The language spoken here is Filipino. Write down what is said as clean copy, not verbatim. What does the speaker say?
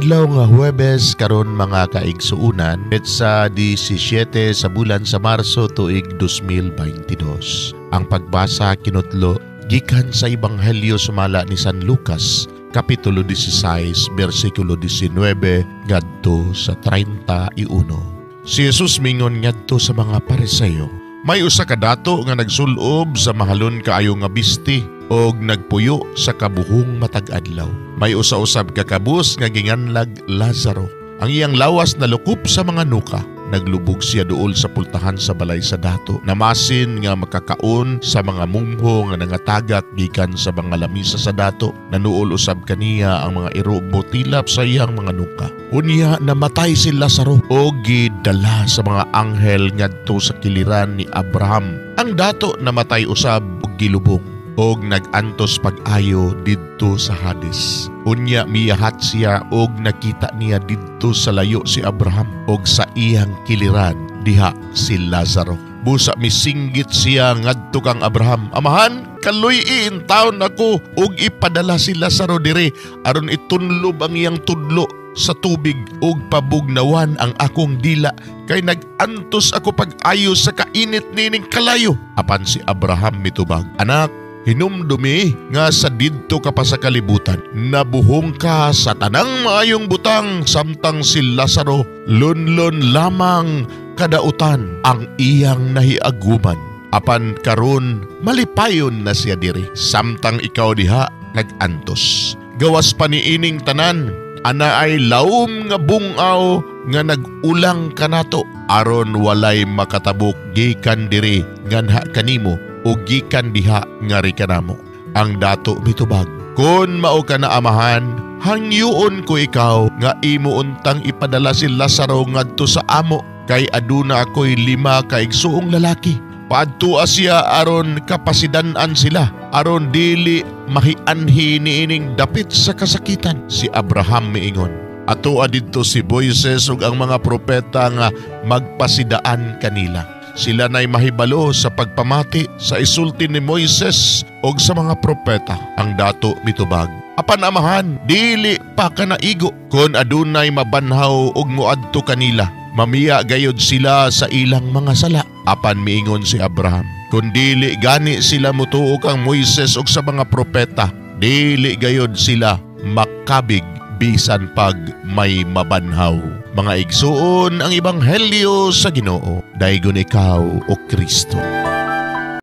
Adlaw nga Huwebes karon mga kaigsuunan, petsa 17 sa bulan sa Marso tuig 2022. Ang pagbasa kinutlo gikan sa Ebanghelyo sumala ni San Lucas, kapitulo 16, bersikulo 19 ngadto sa 31. Si Jesus mingon ngadto sa mga Pariseo, may usa ka dato nga nagsulob sa mahalon kaayo nga bisti og nagpuyo sa kabuhong matag adlaw. May usa-usab ka kabus nga ginganlag Lazaro. Ang iyang lawas nalukop sa mga nuka. Naglubog siya duol sa pultahan sa balay sa dato. Namasin nga makakaon sa mga mungho nga nangatagak gikan sa mga lamisa sa dato. Nanuol usab kaniya ang mga irobo tilap sa iyang mga nuka. Unya namatay si Lazaro o gidala sa mga anghel ngadto sa kiliran ni Abraham. Ang dato namatay usab og gilubong og nag-antos pag-ayo didto sa Hades. Unya miyahat siya og nakita niya didto sa layo si Abraham og sa iyang kiliran diha si Lazaro. Busa misinggit siya ngadto kang Abraham, amahan, kaluy-in taon ako og ipadala si Lazaro diri aron itunlob ang iyang tudlo sa tubig og pabugnawan ang akong dila kay nag-antos ako pag-ayo sa kainit nining kalayo. Apan si Abraham mitubag, anak, hinumdumi nga sa didto ka pa sa kalibutan, nabuhong ka sa tanang maayong butang samtang si Lazaro lunlon lamang kadautan ang iyang nahiaguman. Apan karon malipayon na siya diri samtang ikaw diha nag-antos. Gawas pa niining tanan, ana ay lawom nga bungaw nga nag-ulang kanato aron walay makatabok gikan diri nganha kanimo o gikan diha nga rikanamo. Ang dato mitubag, kun mao ka na amahan, hangyoon ko ikaw nga imo untang ipadala si Lazaro ngadto sa amo kay aduna ako'y 5 kaigsuong lalaki. Paadtua siya aron kapasidan-an sila aron dili mahianhi niining dapit sa kasakitan. Si Abraham miingon, ato adidto si Moises ug ang mga propeta nga magpasidaan kanila. Sila na'y mahibalo sa pagpamati sa isulti ni Moises o sa mga propeta. Ang dato mitubag, apan amahan, dili pa ka naigo kon adunay mabanhaw og muadto kanila. Mamiya gayod sila sa ilang mga sala. Apan miingon si Abraham, kun dili gani sila mutuo kang Moises o sa mga propeta, dili gayod sila makabig bisan pag may mabanhaw. Mga igsuon ang Ebanghelyo sa Ginoo. Daygon ikaw o Kristo.